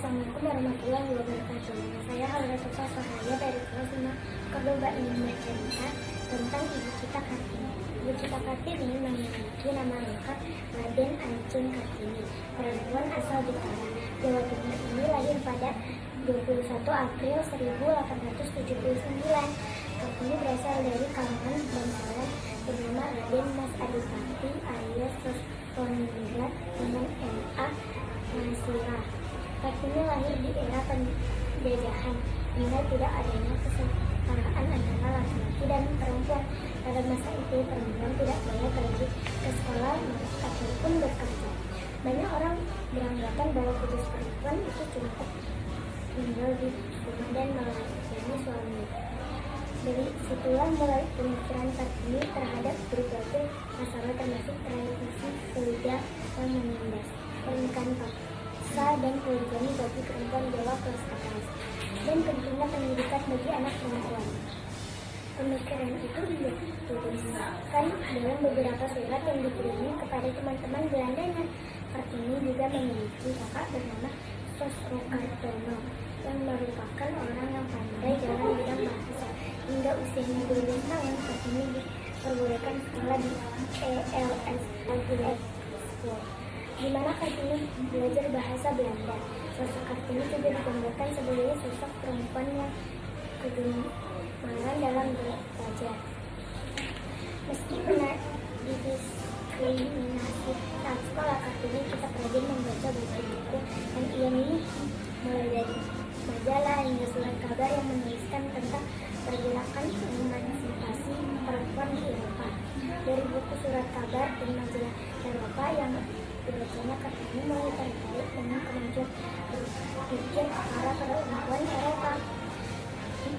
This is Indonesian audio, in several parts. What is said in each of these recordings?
Assalamualaikum warahmatullahi wabarakatuh. Saya Halratufah Sahaya dari kelas 5 Kordoba Indah cerita tentang Ibu Cita Kartini. Ibu Cita Kartini memiliki nama lengkap Raden Ajeng Kartini, perempuan asal Jepara, Jawa Timur. Ini lahir pada 21 April 1879. Kartini berasal dari kalangan bangsawan bernama Raden Mas Adipati alias Sosroningrat dengan M.A. Masirah. Kartini lahir di era penjajahan, di mana tidak adanya kesetaraan antara laki-laki dan perempuan. Pada masa itu, perempuan tidak boleh pergi ke sekolah ataupun bekerja. Banyak orang beranggapan bahwa tugas perempuan itu cukup tinggal di rumah dan melayani suami. Dari situlah mulai pemikiran Kartini terhadap berbagai masalah termasuk revisi Feuda yang menindas pernikahan paksa dan poligami bagi perempuan Jawa kelas atas, dan pentingnya pendidikan bagi anak perempuan. Pemikiran itu dituliskan dalam beberapa surat yang dikirimnya kepada teman-teman Belandanya. Kartini juga memiliki kakak bernama Sosrokartono yang merupakan orang yang pandai dalam bidang bahasa. Hingga usianya 12 tahun, Kartini diperbolehkan sekolah di ELS School, di mana Kartini belajar bahasa Belanda. Sosok Kartini juga digambarkan sebagai sosok perempuan yang kegemaran dalam belajar. Meski pernah didiskriminasi saat sekolah, Kartini tetap rajin membaca buku-buku yang ia miliki, mulai dari majalah hingga surat kabar yang menuliskan tentang pergerakan emansipasi perempuan di Eropa. Dari buku surat kabar dan majalah Eropa yang dibacanya, Kartini mulai tertarik dengan kemajuan berpikir para perempuan Eropa.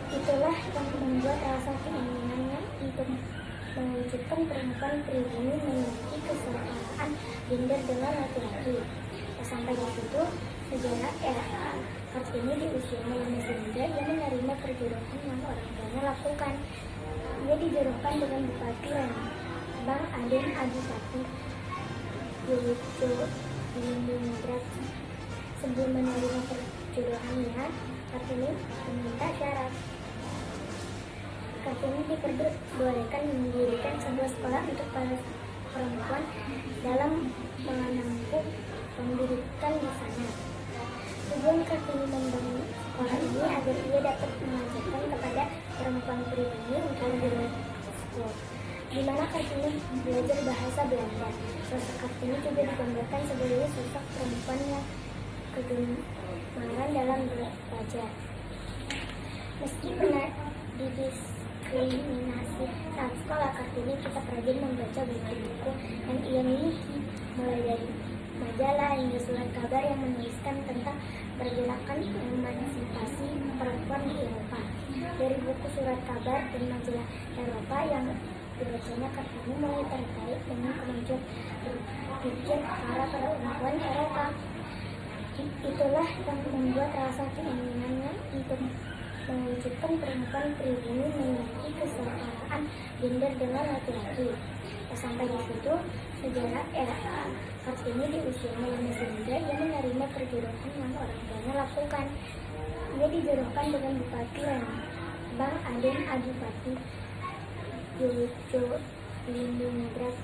Itulah yang membuat rasa keinginannya untuk mewujudkan perempuan pribumi memiliki kesetaraan gender dengan laki-laki. Sampai di situ sejarah era Kartini di usianya yang masih muda, ia menerima perjodohan yang orang tuanya lakukan. Ia dijodohkan dengan Bupati Lembang Aden Adipati Yojo Lindingrat. Sebelum menerima perjodohannya, Kartini meminta syarat. Kartini diperbolehkan mendirikan sebuah sekolah untuk para perempuan dalam menempuh pendidikan di sana. Tujuan Kartini membangun sekolah ini agar ia dapat mengajarkan kepada perempuan pribumi untuk belajar school, di mana Kartini belajar bahasa Belanda. Sosok Kartini juga digambarkan sebagai sosok perempuan yang kegemaran dalam belajar. Meski pernah didiskriminasi saat sekolah, Kartini tetap rajin membaca buku-buku yang ia miliki, mulai dari majalah hingga surat kabar yang menuliskan tentang pergerakan emansipasi perempuan di Eropa. Dari buku surat kabar dan majalah Eropa yang dibacanya, Kartini mulai tertarik dengan kemajuan berpikir para perempuan Eropa. Itulah yang membuat rasa keinginannya untuk mewujudkan perempuan pribumi memiliki kesetaraan gender dengan laki-laki. Sampai di situ sejarah era Kartini di usianya yang masih muda, ia menerima perjodohan yang orang tuanya lakukan. Ia dijodohkan dengan Bupati Lembang Aden Adipati Yojo Lindingrat.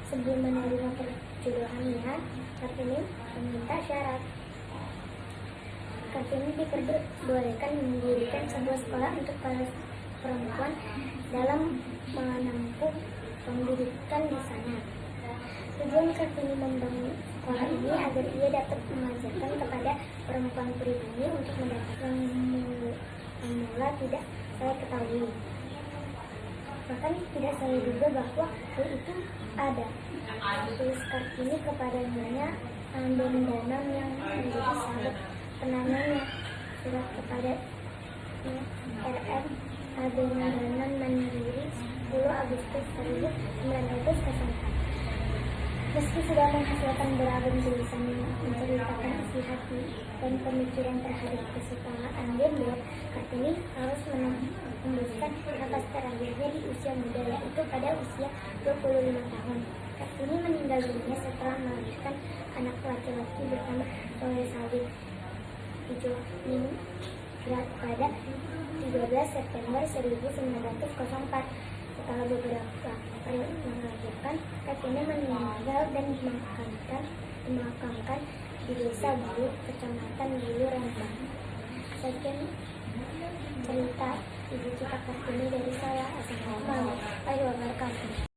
Sebelum menerima perjodohannya, Kartini meminta syarat. Kartini diperbolehkan mendirikan sebuah sekolah untuk para perempuan dalam menempuh pendidikan di sana. Tujuan Kartini membangun sekolah ini agar ia dapat mengajarkan kepada perempuan pribumi untuk mendapatkan mula tidak saya ketahui. Bahkan tidak saya duga bahwa hal itu ada. Tulis Kartini kepada nyonya Danam yang menjadi sahabat penanyanya. Surat kepada RM Adenan Mandiri 10 Agustus 1904. Meski sudah menghasilkan beragam tulisan yang menceritakan isi hati dan pemikiran terhadap kesetaraan gender, Kartini harus menembuskan nafas terakhirnya di usia muda, yaitu pada usia 25 tahun. Kartini meninggal dunia setelah melahirkan anak laki-laki bersama Soleh Sawit. meninggal pada 13 September 1904. Setelah beberapa hari melahirkan, kakeknya meninggal dan dimakamkan di Desa Bulu, Kecamatan Bulu, Rembang. Sekian cerita Ibu Cita Kartini dari saya. Assalamualaikum warahmatullahi wabarakatuh.